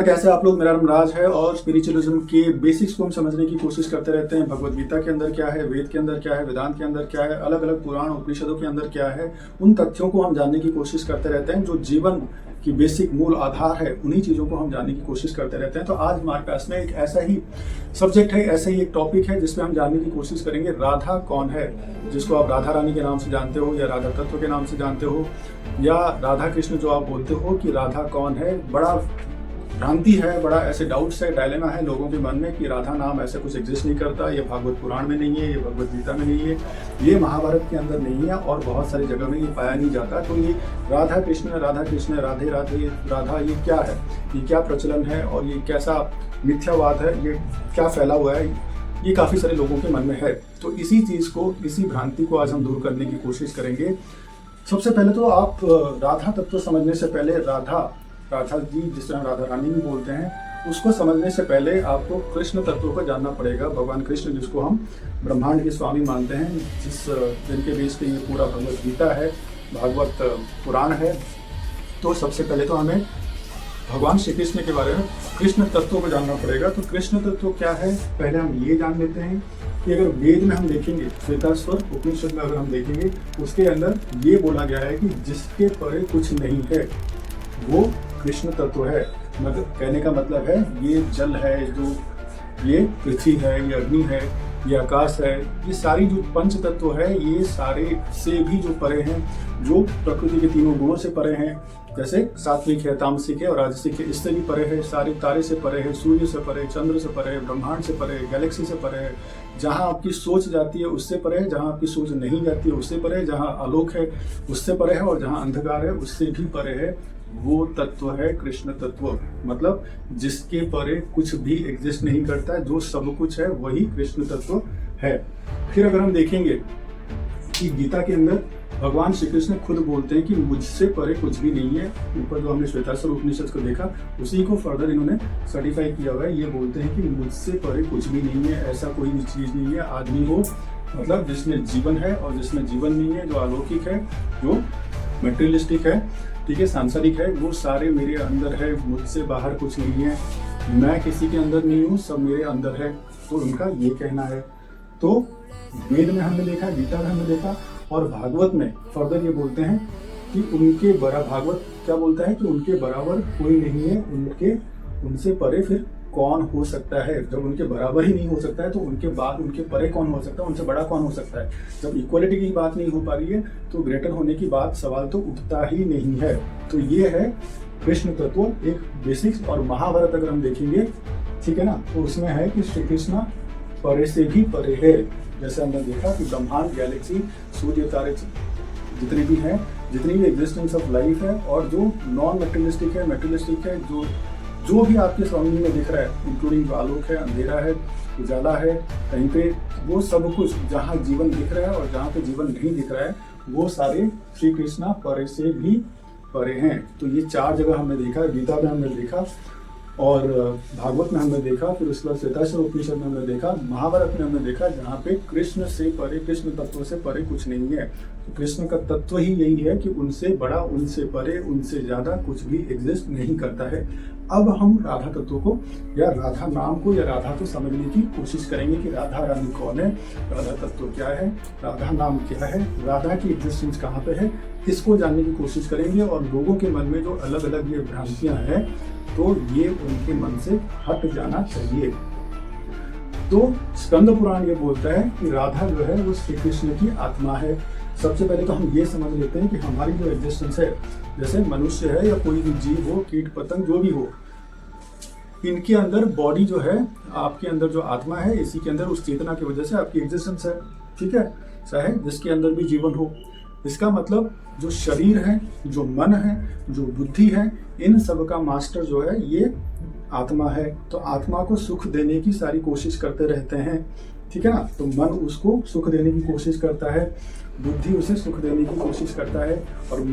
कैसे आप लोग। मेरा नाम राज है और स्पिरिचुअलिज्म के बेसिक्स को हम समझने की कोशिश करते रहते हैं। भगवद गीता के अंदर क्या है, वेद के अंदर क्या है, वेदांत के अंदर क्या है, अलग अलग पुराण उपनिषदों के अंदर क्या है, उन तथ्यों को हम जानने की कोशिश करते रहते हैं। जो जीवन की बेसिक मूल आधार है, उन्हीं चीज़ों को हम जानने की कोशिश करते रहते हैं। तो आज हमारे पास में एक ऐसा ही सब्जेक्ट है, ऐसा ही एक टॉपिक है जिसमें हम जानने की कोशिश करेंगे राधा कौन है, जिसको आप राधा रानी के नाम से जानते हो या राधा तत्व के नाम से जानते हो या राधा कृष्ण जो आप बोलते हो कि राधा कौन है। बड़ा भ्रांति है, बड़ा ऐसे डाउट्स है, डायलेमा है लोगों के मन में कि राधा नाम ऐसे कुछ एग्जिस्ट नहीं करता, ये भागवत पुराण में नहीं है, ये भगवत गीता में नहीं है, ये महाभारत के अंदर नहीं है और बहुत सारी जगह में ये पाया नहीं जाता। तो ये राधा कृष्ण राधे राधे राधा ये क्या है, ये क्या प्रचलन है और ये कैसा मिथ्यावाद है, ये क्या फैला हुआ है, ये काफ़ी सारे लोगों के मन में है। तो इसी चीज़ को, इसी भ्रांति को आज हम दूर करने की कोशिश करेंगे। सबसे पहले तो आप राधा तत्व समझने से पहले राधा जी जिस तरह राधा रानी भी बोलते हैं, उसको समझने से पहले आपको कृष्ण तत्व को जानना पड़ेगा। भगवान कृष्ण जिसको हम ब्रह्मांड के स्वामी मानते हैं, जिनके बेस पे ये पूरा भगवत गीता है, भागवत पुराण है। तो सबसे पहले तो हमें भगवान श्री कृष्ण के बारे में, कृष्ण तत्व को जानना पड़ेगा। तो कृष्ण तत्व क्या है, पहले हम ये जान लेते हैं कि अगर वेद में हम देखेंगे, श्वेताश्वर उपनिषद में अगर हम देखेंगे, उसके अंदर ये बोला गया है कि जिसके परे कुछ नहीं है वो कृष्ण तत्व है। मतलब कहने का मतलब है ये जल है, जो ये पृथ्वी है, ये अग्नि है, ये आकाश है, ये सारी जो पंच तत्व है, ये सारे से भी जो परे हैं, जो प्रकृति के तीनों गुणों से परे हैं, जैसे सात्विक है, तामसिक है और राजसिक है, इससे भी परे है, सारे तारे से परे है, सूर्य से परे, चंद्र से परे, ब्रह्मांड से परे, गैलेक्सी से परे है, जहाँ आपकी सोच जाती है उससे परे है, जहाँ आपकी सोच नहीं जाती है उससे परे है, जहाँ आलोक है उससे परे है और जहाँ अंधकार है उससे भी परे है, वो तत्व है कृष्ण तत्व। मतलब जिसके परे कुछ भी एग्जिस्ट नहीं करता है, जो सब कुछ है वही कृष्ण तत्व है। फिर अगर हम देखेंगे कि गीता के अंदर भगवान श्री कृष्ण खुद बोलते हैं कि मुझसे परे कुछ भी नहीं है। ऊपर जो हमने श्वेताश्वर उपनिषद को देखा, उसी को फर्दर इन्होंने सर्टिफाई किया हुआ है। ये बोलते हैं कि मुझसे परे कुछ भी नहीं है, ऐसा कोई भी चीज नहीं है। आदमी हो मतलब जिसमें जीवन है और जिसमें जीवन नहीं है, जो अलौकिक है, जो मेटेरियलिस्टिक है, ठीक है, सांसारिक है, वो सारे मेरे अंदर है, मुझसे बाहर कुछ नहीं है, मैं किसी के अंदर नहीं हूँ, सब मेरे अंदर है। तो उनका ये कहना है। तो वेद में हमने देखा, गीता में हमने देखा और भागवत में फर्दर ये बोलते हैं कि उनके भागवत क्या बोलता है कि उनके बराबर कोई नहीं है, उनसे परे फिर कौन हो सकता है। जब उनके बराबर ही नहीं हो सकता है तो उनके बाद उनके परे कौन हो सकता है, उनसे बड़ा कौन हो सकता है। जब इक्वलिटी की बात नहीं हो पा रही है तो ग्रेटर होने की बात, सवाल तो उठता ही नहीं है। तो ये है कृष्ण तत्व, एक बेसिक्स। और महाभारत अगर हम देखेंगे, ठीक है ना, तो उसमें है कि श्री कृष्ण परे से भी परे है। जैसे हमने देखा कि ब्रह्मांड, गैलेक्सी, सूर्य, तारे जितने भी हैं, जितनी भी एग्जिस्टेंस ऑफ लाइफ है और जो नॉन मेटेरियलिस्टिक है, मेटेरियलिस्टिक है, जो भी आपके सराउंडिंग में दिख रहा है, इंक्लूडिंग जो आलोक है, अंधेरा है, उजाला है, कहीं पे वो सब कुछ, जहाँ जीवन दिख रहा है और जहाँ पे जीवन नहीं दिख रहा है, वो सारे श्री कृष्णा परे से भी परे हैं। तो ये चार जगह हमने देखा, गीता में हमने देखा और भागवत में हमने देखा, फिर उसके बाद श्वेताश्वर उपनिषद में हमने देखा, महाभारत में हमने देखा, जहाँ पे कृष्ण से परे, कृष्ण तत्व से परे कुछ नहीं है। तो कृष्ण का तत्व ही यही है कि उनसे बड़ा, उनसे परे, उनसे ज्यादा कुछ भी एग्जिस्ट नहीं करता है। अब हम राधा तत्व को या राधा नाम को या राधा को समझने की कोशिश करेंगे कि राधा रानी कौन है, राधा तत्व क्या है, राधा नाम क्या है, राधा की एग्जिस्टेंस कहाँ पे है, इसको जानने की कोशिश करेंगे। और लोगों के मन में जो अलग अलग ये भ्रांतियां हैं, तो ये उनके मन से हट जाना चाहिए। तो स्कंद पुराण ये बोलता है कि राधा जो है वो श्री कृष्ण की आत्मा है। सबसे पहले तो हम ये समझ लेते हैं कि हमारी जो एग्जिस्टेंस है, जैसे मनुष्य है या कोई भी जीव हो, कीट पतंग जो भी हो, इनके अंदर बॉडी जो है, आपके अंदर जो आत्मा है, इसी के अंदर उस चेतना की वजह से आपकी एग्जिस्टेंस है, ठीक है, चाहे जिसके अंदर भी जीवन हो। इसका मतलब जो शरीर है, जो मन है, जो बुद्धि है, इन सब का मास्टर जो है ये आत्मा है। तो आत्मा को सुख देने की सारी कोशिश करते रहते हैं, ठीक है ना। तो मन उसको सुख देने की कोशिश करता है, बुद्धि उसे सुख देने की कोशिश करता है और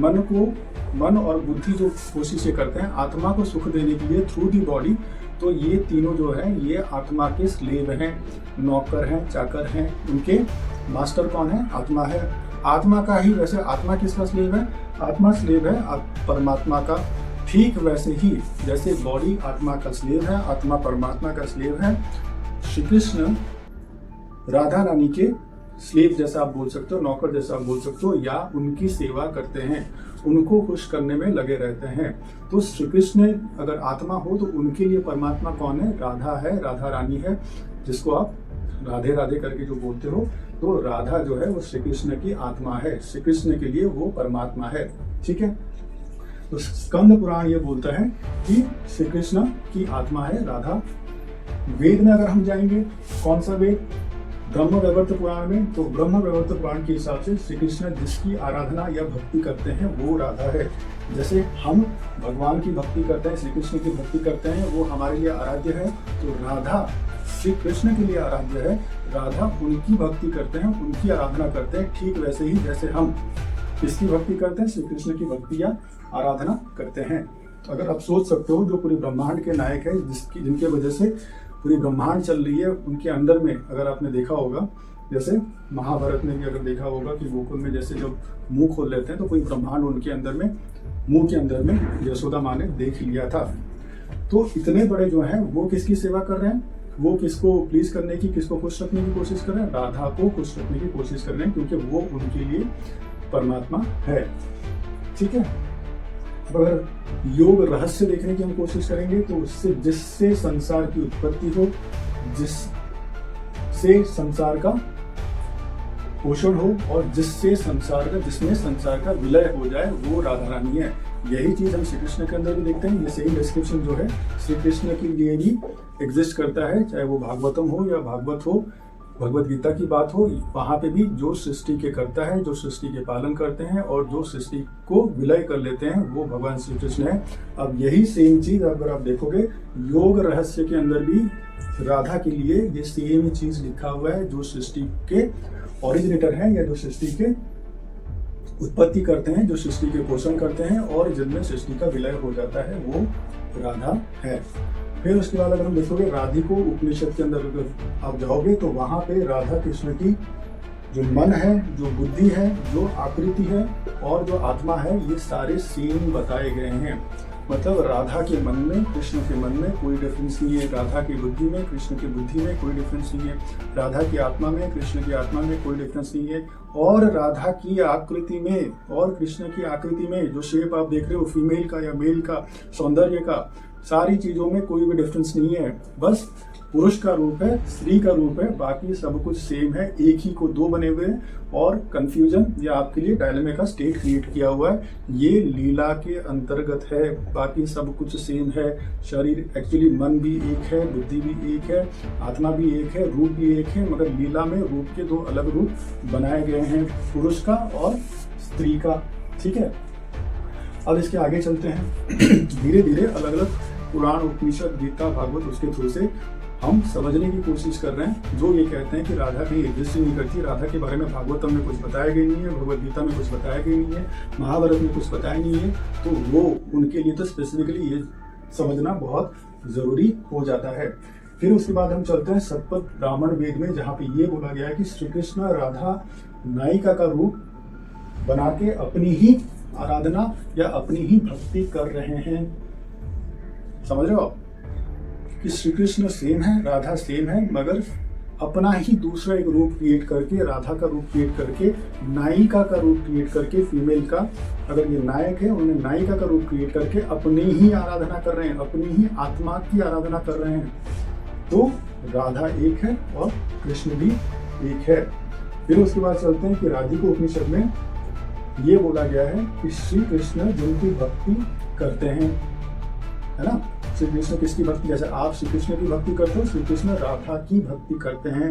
मन और बुद्धि जो कोशिश करते हैं आत्मा को सुख देने के लिए थ्रू दी बॉडी। तो ये तीनों जो है ये आत्मा के स्लेव हैं, नौकर हैं, चाकर हैं। उनके मास्टर कौन है? आत्मा है। आत्मा का ही, वैसे आत्मा किसका स्लेव है? आत्मा स्लेव है परमात्मा का। ठीक वैसे ही जैसे बॉडी आत्मा का स्लेव है, आत्मा परमात्मा का स्लेव है, श्री कृष्ण राधा रानी के स्लेव जैसा आप बोल सकते हो, नौकर जैसा आप बोल सकते हो, या उनकी सेवा करते हैं, उनको खुश करने में लगे रहते हैं। तो श्री कृष्ण अगर आत्मा हो तो उनके लिए परमात्मा कौन है? राधा है, राधा रानी है, जिसको आप राधे राधे करके जो बोलते हो। तो राधा जो है वो श्री कृष्ण की आत्मा है, श्री कृष्ण के लिए वो परमात्मा है। ठीक है, तो स्कंद पुराण ये बोलता है कि श्री कृष्ण की आत्मा है राधा। वेद में अगर हम जाएंगे, कौन सा वेद? ब्रह्म वैवर्त पुराण में। तो ब्रह्म वैवर्त पुराण के हिसाब से श्री कृष्ण जिसकी आराधना या भक्ति करते हैं वो राधा है। जैसे हम भगवान की भक्ति करते हैं, श्री कृष्ण की भक्ति करते हैं, वो हमारे लिए आराध्य है। तो राधा श्री कृष्ण के लिए आराध्य है, राधा उनकी भक्ति करते हैं, उनकी आराधना करते हैं। ठीक वैसे ही जैसे हम किसकी भक्ति करते हैं? श्री कृष्ण की भक्ति या आराधना करते हैं। तो अगर आप सोच सकते हो, जो पूरे ब्रह्मांड के नायक है, जिनके वजह से पूरी ब्रह्मांड चल रही है, उनके अंदर में अगर आपने देखा होगा, जैसे महाभारत में भी अगर देखा होगा कि गोकुल में जैसे जब मुंह खोल लेते हैं तो कोई ब्रह्मांड उनके अंदर में, मुंह के अंदर में यशोदा माँ ने देख लिया था। तो इतने बड़े जो हैं वो किसकी सेवा कर रहे हैं? वो किसको प्लीज करने की, किसको खुश रखने की कोशिश कर रहे हैं? राधा को खुश रखने की कोशिश कर रहे हैं, क्योंकि वो उनके लिए परमात्मा है। ठीक है, अगर योग रहस्य देखने की हम कोशिश करेंगे तो उससे जिससे संसार की उत्पत्ति हो, जिससे संसार का पोषण हो और जिसमें संसार का विलय हो जाए, वो राधा रानी है। यही चीज हम श्री कृष्ण के अंदर भी देखते हैं। ये सेम डिस्क्रिप्शन जो है श्री कृष्ण के लिए भी एग्जिस्ट करता है, चाहे वो भागवतम हो या भागवत हो, भगवत गीता की बात हो। वहां पे भी जो सृष्टि के करता है, जो सृष्टि के पालन करते हैं और जो सृष्टि को विलय कर लेते हैं, वो भगवान श्री कृष्ण है। अब यही सेम चीज अगर आप देखोगे योग रहस्य के अंदर भी राधा के लिए ये सेम चीज लिखा हुआ है। जो सृष्टि के ओरिजिनेटर हैं या जो सृष्टि के उत्पत्ति करते हैं, जो सृष्टि के पोषण करते हैं और जिनमें सृष्टि का विलय हो जाता है, वो राधा है। फिर उसके बाद अगर हम देखोगे राधिको उपनिषद के अंदर अगर आप जाओगे तो वहां पे राधा कृष्ण की जो मन है, जो बुद्धि है, जो आकृति है और जो आत्मा है, ये सारे सेम बताए गए हैं। मतलब राधा के मन में, कृष्ण के मन में कोई डिफरेंस नहीं है, राधा की बुद्धि में, कृष्ण की बुद्धि में कोई डिफरेंस नहीं है, राधा की आत्मा में, कृष्ण की आत्मा में कोई डिफरेंस नहीं है। और राधा की आकृति में और कृष्ण की आकृति में जो शेप आप देख रहे हो, फीमेल का या मेल का, सौंदर्य का, सारी चीजों में कोई भी डिफरेंस नहीं है। बस पुरुष का रूप है, स्त्री का रूप है, बाकी सब कुछ सेम है। एक ही को दो बने हुए हैं और कंफ्यूजन या आपके लिए डायलेमा का स्टेट क्रिएट किया हुआ है। ये लीला के अंतर्गत है, बाकी सब कुछ सेम है। शरीर एक्चुअली मन भी एक है, बुद्धि भी एक है, आत्मा भी एक है, रूप भी एक है, मगर लीला में रूप के दो अलग रूप बनाए गए हैं, पुरुष का और स्त्री का। ठीक है, अब इसके आगे चलते हैं। धीरे धीरे अलग अलग पुराण, उपनिषद, गीता, भागवत, उसके थ्रू से हम समझने की कोशिश कर रहे हैं। जो ये कहते हैं कि राधा कहीं एग्जिस्ट नहीं करती, राधा के बारे में भागवतम में कुछ बताया गया नहीं है, भगवत गीता में कुछ बताया गया नहीं है, महाभारत में कुछ बताया नहीं है, तो वो उनके लिए तो स्पेसिफिकली ये समझना बहुत जरूरी हो जाता है। फिर उसके बाद हम चलते हैं सतपथ ब्राह्मण वेद में, जहाँ पे ये बोला गया है कि श्री कृष्ण राधा नायिका का रूप बना के अपनी ही आराधना या अपनी ही भक्ति कर रहे हैं। समझ रहे हो आप कि श्री कृष्ण सेम है, राधा सेम है, मगर अपना ही दूसरा एक रूप क्रिएट करके, राधा का रूप क्रिएट करके, नायिका का रूप क्रिएट करके, फीमेल का, अगर ये नायक है, उन्होंने नायिका का रूप क्रिएट करके अपनी ही आराधना कर रहे हैं, अपनी ही आत्मा की आराधना कर रहे हैं। तो राधा एक है और कृष्ण भी एक है। फिर उसके बाद चलते हैं कि राधिको उपनिषद में ये बोला गया है कि श्री कृष्ण जिनकी भक्ति करते हैं, है ना, श्री कृष्ण किसकी भक्ति, जैसे आप श्री कृष्ण की भक्ति करते हो, श्री कृष्ण राधा की भक्ति करते हैं।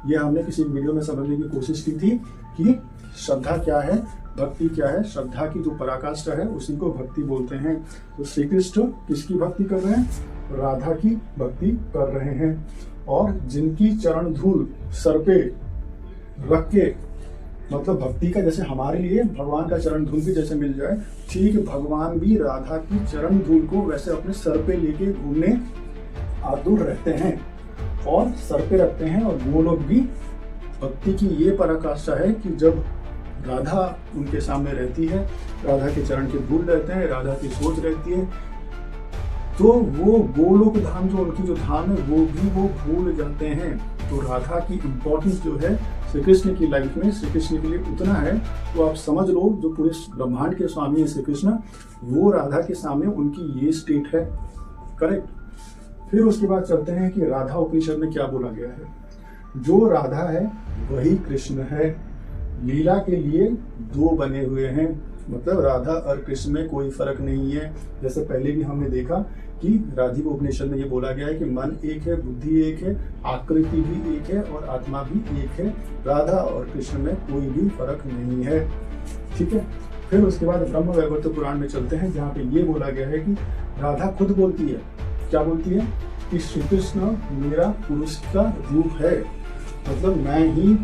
ये हमने किसी वीडियो में समझने की कोशिश की थी कि श्रद्धा क्या है, भक्ति क्या है। श्रद्धा की जो पराकाष्ठा है उसी को भक्ति बोलते हैं। तो श्री कृष्ण किसकी भक्ति कर रहे हैं? राधा की भक्ति कर रहे हैं। और जिनकी चरण धूल सर पे रख के, मतलब भक्ति का, जैसे हमारे लिए भगवान का चरण धूल भी जैसे मिल जाए, ठीक भगवान भी राधा की चरण धूल को वैसे अपने सर पे लेके घूमने आतुर रहते हैं और सर पे रखते हैं। और वो लोग भी, भक्ति की ये पराकाष्ठा है कि जब राधा उनके सामने रहती है, राधा के चरण के धूल रहते हैं, राधा की सोच रहती है, तो वो गोलोक धाम जो उनकी जो धाम है वो भूल जाते हैं। तो राधा की इम्पोर्टेंस जो है श्री कृष्ण की लाइफ में, श्री कृष्ण के लिए उतना है, तो आप समझ लो जो पूरे ब्रह्मांड के स्वामी है श्री कृष्ण, वो राधा के सामने उनकी ये स्टेट है। करेक्ट। फिर उसके बाद चलते हैं कि राधा उपनिषद में क्या बोला गया है। जो राधा है वही कृष्ण है, लीला के लिए दो बने हुए हैं, मतलब राधा और कृष्ण में कोई फर्क नहीं है। जैसे पहले भी हमने देखा कि राधिका उपनिषद में ये बोला गया है कि मन एक है, बुद्धि एक है, आकृति भी एक है और आत्मा भी एक है। राधा और कृष्ण में कोई भी फर्क नहीं है। ठीक है। फिर उसके बाद ब्रह्म वैवर्त पुराण में चलते हैं, जहाँ पे ये बोला गया है कि राधा खुद बोलती है, क्या बोलती है कि श्री कृष्ण मेरा पुरुष का रूप है, मतलब मैं ही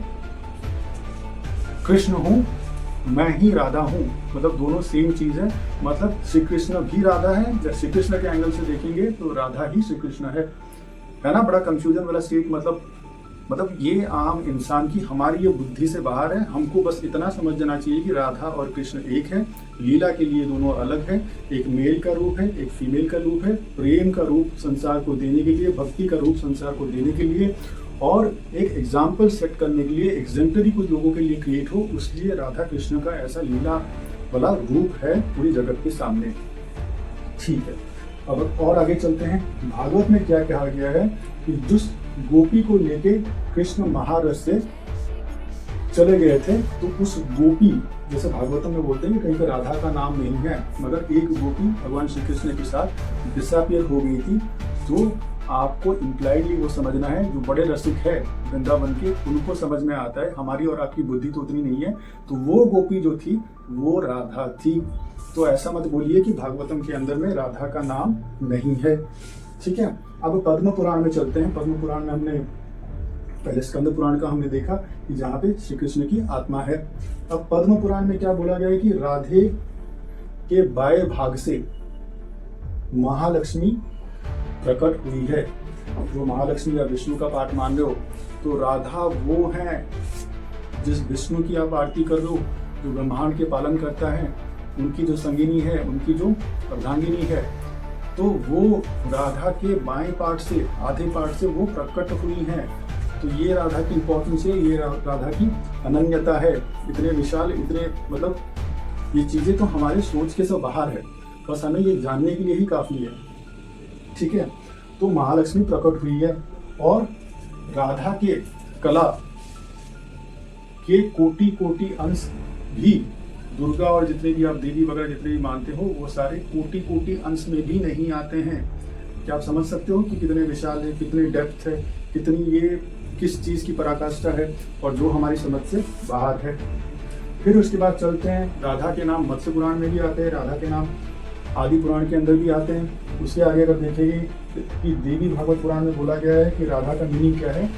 कृष्ण हूँ, मैं ही राधा हूँ, मतलब दोनों सेम चीज है। मतलब श्री कृष्ण भी राधा है, जब श्री कृष्ण के एंगल से देखेंगे तो राधा ही श्री कृष्ण है ना। बड़ा कंफ्यूजन वाला स्टेट, मतलब ये आम इंसान की हमारी ये बुद्धि से बाहर है। हमको बस इतना समझ जाना चाहिए कि राधा और कृष्ण एक है, लीला के लिए दोनों अलग है। एक मेल का रूप है, एक फीमेल का रूप है, प्रेम का रूप संसार को देने के लिए, भक्ति का रूप संसार को देने के लिए, और एक एग्जाम्पल सेट करने के लिए, एग्जेम्पलरी कुछ लोगों के लिए क्रिएट हो, उसलिए राधा कृष्ण का ऐसा लीला वाला रूप है पूरी जगत के सामने। ठीक है। अब और आगे चलते हैं। भागवत में क्या कहा गया है कि जिस गोपी को लेके कृष्ण महारस से चले गए थे, तो उस गोपी, जैसे भागवतम में बोलते हैं कि कहीं पर राधा का नाम नहीं है, मगर एक गोपी भगवान श्री कृष्ण के साथ डिसअपियर हो गई थी। तो आपको इम्प्लाइडली वो समझना है, जो बड़े रसिक है वृंदावन के उनको समझ में आता है, हमारी और आपकी बुद्धि तो उतनी नहीं है। तो वो गोपी जो थी वो राधा थी। तो ऐसा मत बोलिए कि भागवतम के अंदर में राधा का नाम नहीं है। ठीक है। अब पद्म पुराण में चलते हैं। पद्म पुराण में हमने पहले स्कंद पुराण का हमने देखा कि जहाँ पे श्री कृष्ण की आत्मा है। अब पद्म पुराण में क्या बोला गया है कि राधे के बाएं भाग से महालक्ष्मी प्रकट हुई है। जो महालक्ष्मी या विष्णु का पाठ मान रहे हो, तो राधा वो है जिस विष्णु की आप आरती कर रहे हो, जो ब्रह्मांड के पालन करता है, उनकी जो संगिनी है, उनकी जो अर्धांगिनी है, तो वो राधा के बाएं पार्ट से, आधे पार्ट से वो प्रकट हुई है। तो ये राधा की इंपॉर्टेंस है, ये राधा की अनन्यता है। इतने विशाल, इतने मतलब ये चीजें तो हमारे सोच के से बाहर है, बस हमें ये जानने के लिए ही काफी है। ठीक है। तो महालक्ष्मी प्रकट हुई है और राधा के कला के कोटि कोटि अंश भी, दुर्गा और जितने भी आप देवी वगैरह जितने भी मानते हो, वो सारे कोटि कोटि अंश में भी नहीं आते हैं। क्या आप समझ सकते हो कि कितने विशाल है, कितनी डेप्थ है, कितनी ये किस चीज की पराकाष्ठा है, और जो हमारी समझ से बाहर है। फिर उसके बाद चलते हैं, राधा के नाम मत्स्य पुराण में भी आते हैं, राधा के नाम आदि पुराण के अंदर भी आते हैं। उसके आगे अगर देखेंगे कि देवी भागवत पुराण में बोला गया है कि राधा का मीनिंग क्या है,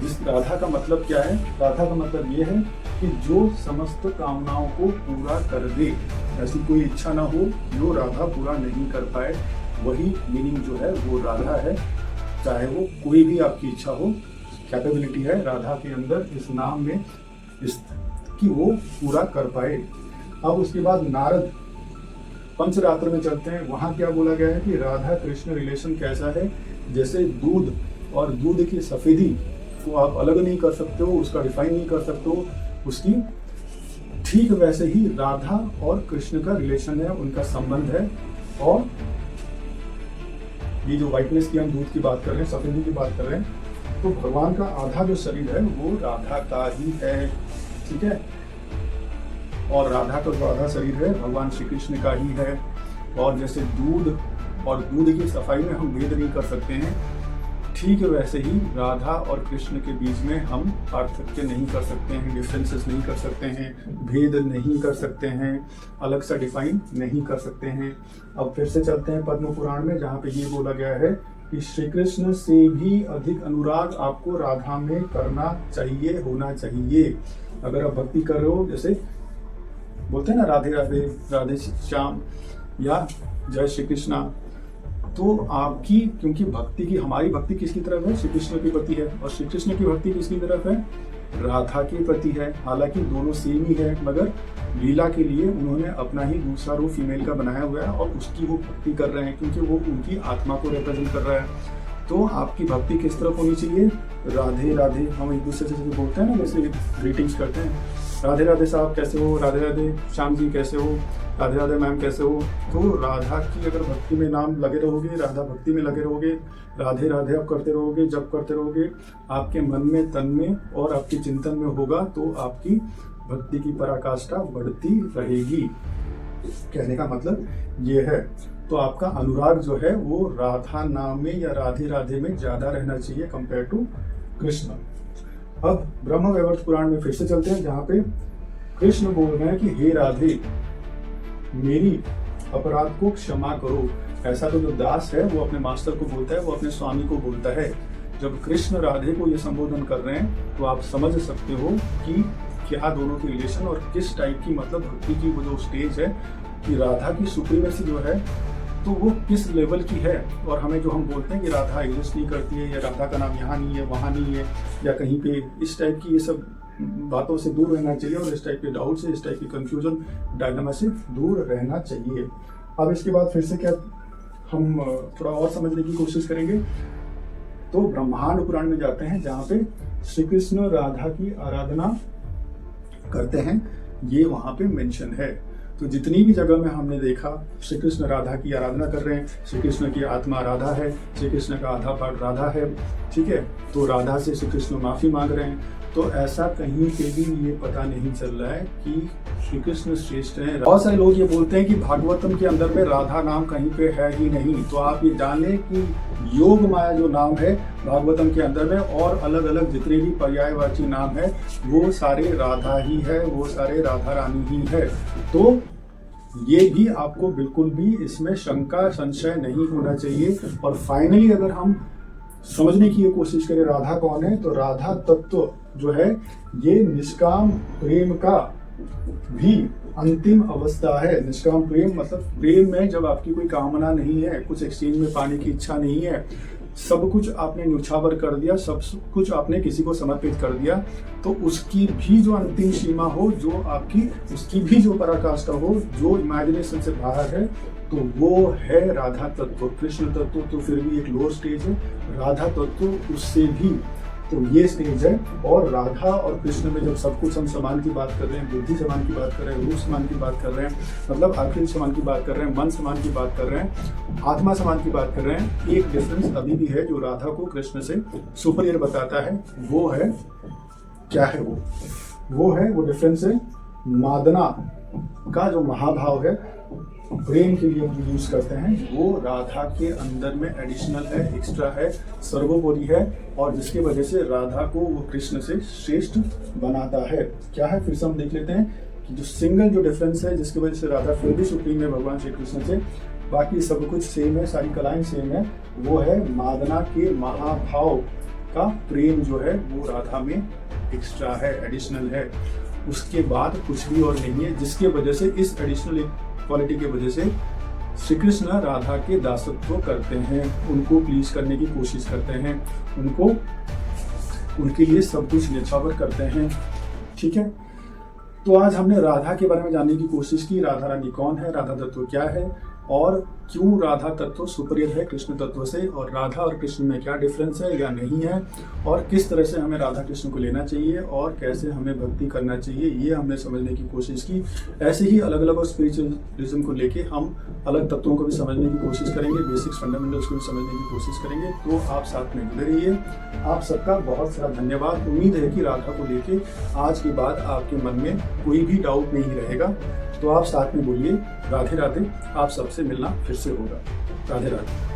जिस राधा का मतलब क्या है। राधा का मतलब ये है कि जो समस्त कामनाओं को पूरा कर दे, ऐसी कोई इच्छा ना हो जो राधा पूरा नहीं कर पाए, वही मीनिंग जो है वो राधा है। चाहे वो कोई भी आपकी इच्छा हो, कैपेबिलिटी है राधा के अंदर इस नाम में, इस कि वो पूरा कर पाए। अब उसके बाद नारद पंचरात्र में चलते हैं। वहां क्या बोला गया है कि राधा कृष्ण रिलेशन कैसा है, जैसे दूध और दूध की सफेदी को आप अलग नहीं कर सकते हो, उसका रिफाइन नहीं कर सकते हो, उसकी ठीक वैसे ही राधा और कृष्ण का रिलेशन है, उनका संबंध है। और ये जो व्हाइटनेस की हम दूध की बात कर रहे हैं, सफेदी की बात कर रहे हैं, तो भगवान का आधा जो शरीर है वो राधा का ही है। ठीक है। और राधा का जो आधा शरीर है भगवान श्री कृष्ण का ही है। और जैसे दूध और दूध की सफाई में हम भेद नहीं कर सकते हैं, ठीक वैसे ही राधा और कृष्ण के बीच में हम पार्थक्य नहीं कर सकते हैं, डिफरेंसेस नहीं कर सकते हैं, भेद नहीं कर सकते हैं, अलग सा डिफाइन नहीं कर सकते हैं। अब फिर से चलते हैं पद्म पुराण में, जहाँ पे ये बोला गया है कि श्री कृष्ण से भी अधिक अनुराग आपको राधा में करना चाहिए, होना चाहिए। अगर आप भक्ति कर रहे हो, जैसे बोलते हैं ना राधे राधे, राधे श्याम या जय श्री कृष्णा, तो आपकी, क्योंकि भक्ति की, हमारी भक्ति किसकी तरफ है, श्री कृष्ण की भक्ति है, और श्री कृष्ण की भक्ति किसकी तरफ है, राधा के प्रति है। हालांकि दोनों सेम ही है, मगर लीला के लिए उन्होंने अपना ही दूसरा रूप फीमेल का बनाया हुआ है और उसकी वो भक्ति कर रहे हैं, क्योंकि वो उनकी आत्मा को रिप्रेजेंट कर रहा है। तो आपकी भक्ति किस तरफ होनी चाहिए? राधे राधे। हम एक दूसरे से जैसे बोलते हैं ना, जैसे ग्रीटिंग्स करते हैं, राधे राधे साहब कैसे हो, राधे राधे श्याम जी कैसे हो, राधे राधे मैम कैसे हो। तो राधा की अगर भक्ति में नाम लगे रहोगे, राधा भक्ति में लगे रहोगे, राधे राधे आप करते रहोगे, जप करते रहोगे, आपके मन में, तन में और आपके चिंतन में होगा, तो आपकी भक्ति की पराकाष्ठा बढ़ती रहेगी। कहने का मतलब ये है। तो आपका अनुराग जो है वो राधा नाम में या राधे राधे में ज्यादा रहना चाहिए कंपेयर टू कृष्ण। अब ब्रह्म वैवर्त पुराण में फिर से चलते हैं, जहाँ पे कृष्ण बोल रहे हैं कि हे राधे, मेरी अपराध को क्षमा करो। ऐसा तो जो दास है वो अपने मास्टर को बोलता है, वो अपने स्वामी को बोलता है। जब कृष्ण राधे को ये संबोधन कर रहे हैं तो आप समझ सकते हो कि क्या दोनों की रिलेशन और किस टाइप की, मतलब भक्ति की वो जो स्टेज है कि राधा की सुप्रीमेसी जो है तो वो किस लेवल की है। और हमें जो हम बोलते हैं कि राधा एग्जिस्ट नहीं करती है, या राधा का नाम यहाँ नहीं है, वहाँ नहीं है, या कहीं पे, इस टाइप की ये सब बातों से दूर रहना चाहिए और इस टाइप के डाउट से, इस टाइप की कंफ्यूजन, डायनामा से दूर रहना चाहिए। अब इसके बाद फिर से क्या हम थोड़ा और समझने की कोशिश करेंगे, तो ब्रह्मांड पुराण में जाते हैं, जहाँ पे श्री कृष्ण राधा की आराधना करते हैं, ये वहाँ पे मेंशन है। तो जितनी भी जगह में हमने देखा श्री कृष्ण राधा की आराधना कर रहे हैं, श्री कृष्ण की आत्मा राधा है, श्री कृष्ण का आधा पार्ट राधा है, ठीक है, तो राधा से श्री कृष्ण माफी मांग रहे हैं। तो ऐसा कहीं पे भी ये पता नहीं चल रहा है कि श्री कृष्ण श्रेष्ठ हैं। बहुत सारे लोग ये बोलते हैं कि भागवतम के अंदर में राधा नाम कहीं पे है ही नहीं। तो आप ये जान लें कि योग माया जो नाम है भागवतम के अंदर में, और अलग अलग जितने भी पर्यायवाची नाम है वो सारे राधा ही है, वो सारे राधा रानी ही है। तो ये भी आपको बिल्कुल भी इसमें शंका संशय नहीं होना चाहिए। और फाइनली अगर हम समझने की ये कोशिश करें राधा कौन है, तो राधा तत्व जो है ये निष्काम प्रेम का भी अंतिम अवस्था है। निष्काम प्रेम मतलब प्रेम में जब आपकी कोई कामना नहीं है, कुछ एक्सचेंज में पाने की इच्छा नहीं है, सब कुछ आपने न्योछावर कर दिया, सब कुछ आपने किसी को समर्पित कर दिया, तो उसकी भी जो अंतिम सीमा हो, जो आपकी उसकी भी जो पराकाष्ठा हो, जो इमेजिनेशन से बाहर है, तो वो है राधा तत्व। कृष्ण तत्व तो फिर भी एक लोअर स्टेज है, राधा तत्व उससे भी तो ये स्टेज है। और राधा और कृष्ण में जब सब कुछ हम समान की बात कर रहे हैं, बुद्धि समान की बात कर रहे हैं, रूप समान की बात कर रहे हैं, मतलब आखिर समान की बात कर रहे हैं, मन समान की बात कर रहे हैं, आत्मा समान की बात कर रहे हैं, एक डिफरेंस अभी भी है जो राधा को कृष्ण से सुपीरियर बताता है। वो है, क्या है वो डिफरेंस है मादना का जो महाभाव है, प्रेम के लिए हम यूज करते हैं, वो राधा के अंदर में एडिशनल है, एक्स्ट्रा है, सर्वोपरि है, और जिसकी वजह से राधा को वो कृष्ण से श्रेष्ठ बनाता है। क्या है, फिर से हम देख लेते हैं कि जो सिंगल जो डिफरेंस है जिसकी वजह से राधा फिर भी सुप्रीम है भगवान श्री कृष्ण से, बाकी सब कुछ सेम है, सारी कलाएं सेम है, वो है मादना के महाभाव का प्रेम जो है वो राधा में एक्स्ट्रा है, एडिशनल है। उसके बाद कुछ भी और नहीं है, जिसके वजह से इस एडिशनल क्वालिटी की वजह से श्री कृष्ण राधा के दासत्व करते हैं, उनको प्लीज करने की कोशिश करते हैं, उनको उनके लिए सब कुछ न्यौछावर करते हैं। ठीक है, तो आज हमने राधा के बारे में जानने की कोशिश की, राधा रानी कौन है, राधा तत्व क्या है, और क्यों राधा तत्व सुपीरियर है कृष्ण तत्व से, और राधा और कृष्ण में क्या डिफरेंस है या नहीं है, और किस तरह से हमें राधा कृष्ण को लेना चाहिए और कैसे हमें भक्ति करना चाहिए, ये हमने समझने की कोशिश की। ऐसे ही अलग अलग और स्पिरिचुअलिज्म को लेके हम अलग तत्वों को भी समझने की कोशिश करेंगे, बेसिक्स फंडामेंटल्स को भी समझने की कोशिश करेंगे। तो आप साथ में जुड़े रहिए। आप सबका बहुत सारा धन्यवाद। उम्मीद है कि राधा को लेके आज के बाद आपके मन में कोई भी डाउट नहीं रहेगा। तो आप साथ में बोलिए राधे राधे। आप सबसे मिलना फिर से होगा। राधे राधे।